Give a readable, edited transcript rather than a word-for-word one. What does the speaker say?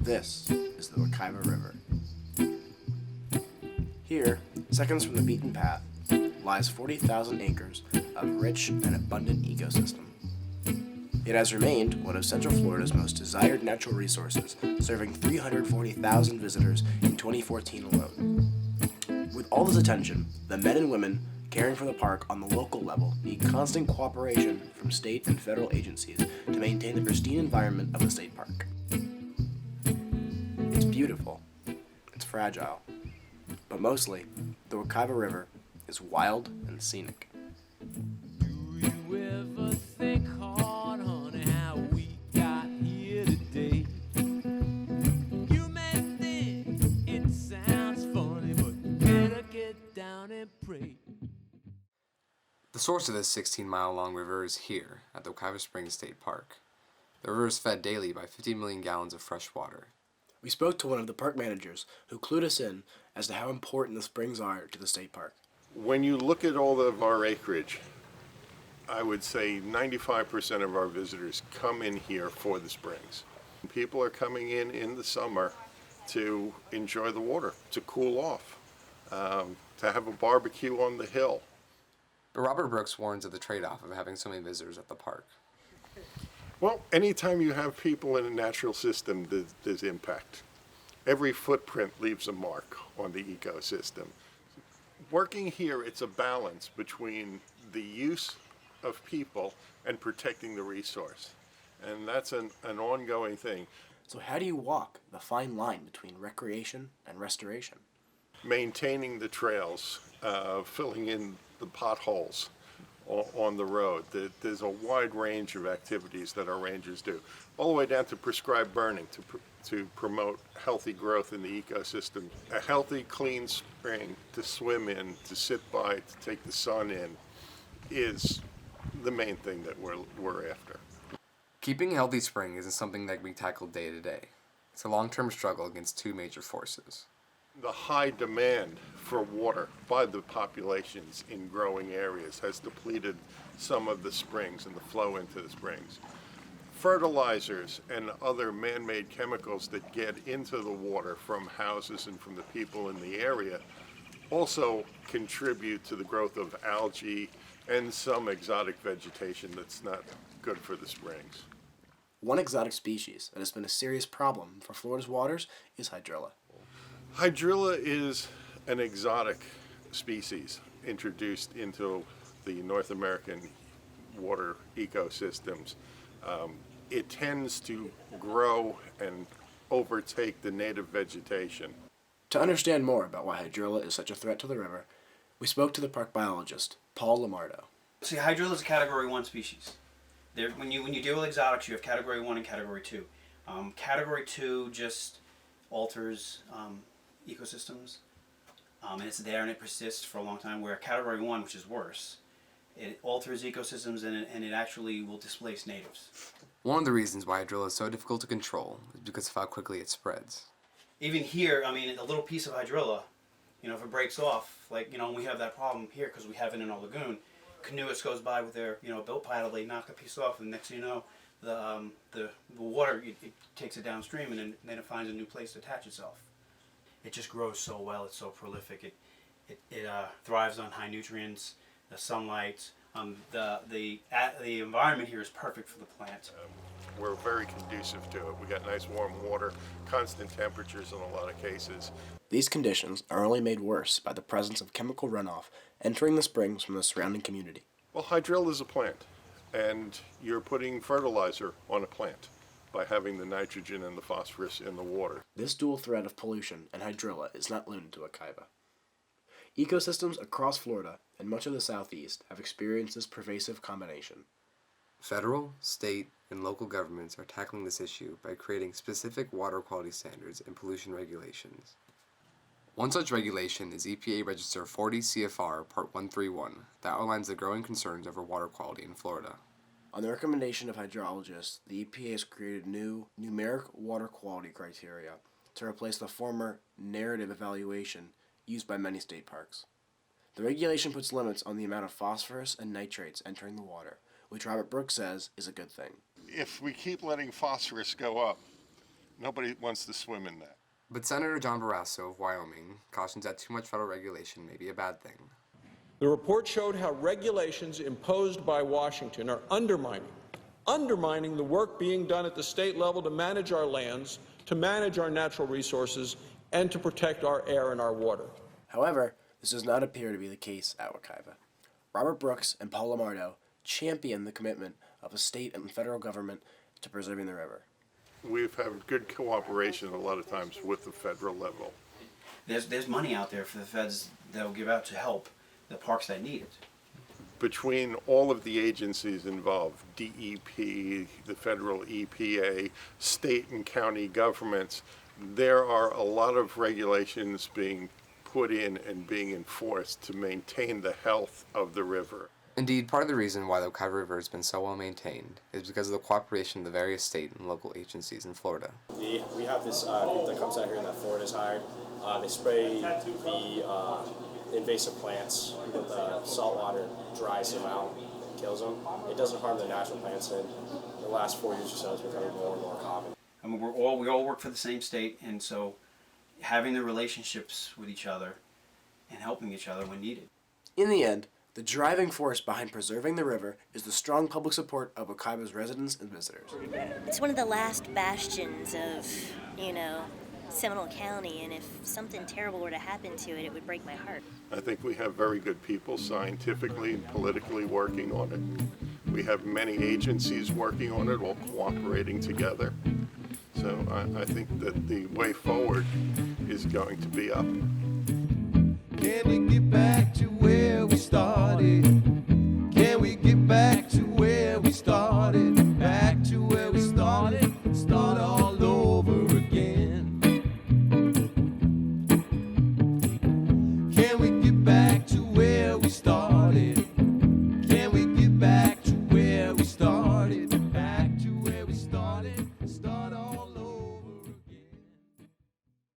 This is the Wekiva River. Here, seconds from the beaten path, lies 40,000 acres of rich and abundant ecosystem. It has remained one of Central Florida's most desired natural resources, serving 340,000 visitors in 2014 alone. With all this attention, the men and women caring for the park on the local level need constant cooperation from state and federal agencies to maintain the pristine environment of the state park. It's beautiful, it's fragile, but mostly, the Wekiva River is wild and scenic. Do you ever think hard on how we got here today? You may think it sounds funny, but you better get down and pray. The source of this 16-mile-long river is here, at the Wekiva Springs State Park. The river is fed daily by 15 million gallons of fresh water. We spoke to one of the park managers who clued us in as to how important the springs are to the state park. When you look at all of our acreage, I would say 95% of our visitors come in here for the springs. People are coming in the summer to enjoy the water, to cool off, to have a barbecue on the hill. But Robert Brooks warns of the trade-off of having so many visitors at the park. Well, anytime you have people in a natural system, there's impact. Every footprint leaves a mark on the ecosystem. Working here, it's a balance between the use of people and protecting the resource. And that's an ongoing thing. So how do you walk the fine line between recreation and restoration? Maintaining the trails, filling in the potholes on the road. There's a wide range of activities that our rangers do, all the way down to prescribed burning to promote healthy growth in the ecosystem. A healthy, clean spring to swim in, to sit by, to take the sun in, is the main thing that we're after. Keeping a healthy spring isn't something that we tackle day to day. It's a long-term struggle against two major forces. The high demand for water by the populations in growing areas has depleted some of the springs and the flow into the springs. Fertilizers and other man-made chemicals that get into the water from houses and from the people in the area also contribute to the growth of algae and some exotic vegetation that's not good for the springs. One exotic species that has been a serious problem for Florida's waters is hydrilla. Hydrilla is an exotic species introduced into the North American water ecosystems. It tends to grow and overtake the native vegetation. To understand more about why hydrilla is such a threat to the river, we spoke to the park biologist, Paul Lamardo. See, hydrilla is a Category 1 species. When you deal with exotics, you have Category 1 and Category 2. Category 2 just alters ecosystems, and it's there and it persists for a long time, where Category 1, which is worse, it alters ecosystems and it actually will displace natives. One of the reasons why hydrilla is so difficult to control is because of how quickly it spreads. Even here, I mean, a little piece of hydrilla, if it breaks off, we have that problem here because we have it in our lagoon. Canoeists goes by with their, boat paddle, they knock a piece off, and next thing you know, the water, it takes it downstream, and then it finds a new place to attach itself. It just grows so well. It's so prolific. It thrives on high nutrients, the sunlight. The environment here is perfect for the plant. We're very conducive to it. We got nice warm water, constant temperatures in a lot of cases. These conditions are only made worse by the presence of chemical runoff entering the springs from the surrounding community. Well, hydrilla is a plant, and you're putting fertilizer on a plant by having the nitrogen and the phosphorus in the water. This dual threat of pollution and hydrilla is not limited to Wekiva. Ecosystems across Florida and much of the southeast have experienced this pervasive combination. Federal, state, and local governments are tackling this issue by creating specific water quality standards and pollution regulations. One such regulation is EPA Register 40 CFR Part 131 that outlines the growing concerns over water quality in Florida. On the recommendation of hydrologists, the EPA has created new numeric water quality criteria to replace the former narrative evaluation used by many state parks. The regulation puts limits on the amount of phosphorus and nitrates entering the water, which Robert Brooks says is a good thing. if we keep letting phosphorus go up, nobody wants to swim in that. But Senator John Barrasso of Wyoming cautions that too much federal regulation may be a bad thing. The report showed how regulations imposed by Washington are undermining the work being done at the state level to manage our lands, to manage our natural resources, and to protect our air and our water. However, this does not appear to be the case at Wekiva. Robert Brooks and Paul Lamardo champion the commitment of the state and federal government to preserving the river. We've had good cooperation a lot of times with the federal level. There's money out there for the feds that will give out to help the parks that need it. Between all of the agencies involved, DEP, the federal EPA, state and county governments, there are a lot of regulations being put in and being enforced to maintain the health of the river. Indeed, part of the reason why the Wekiva River has been so well maintained is because of the cooperation of the various state and local agencies in Florida. We have this group that comes out here that Florida's hired. They spray the invasive plants with salt water, dries them out, and kills them. It doesn't harm the natural plants, and the last 4 years or so it's becoming more and more common. I mean, we all work for the same state, and so having the relationships with each other and helping each other when needed. In the end, the driving force behind preserving the river is the strong public support of Wekiva's residents and visitors. It's one of the last bastions of, Seminole County, and if something terrible were to happen to it, it would break my heart. I think we have very good people scientifically and politically working on it. We have many agencies working on it, all cooperating together. So I think that the way forward is going to be up. Can you get back?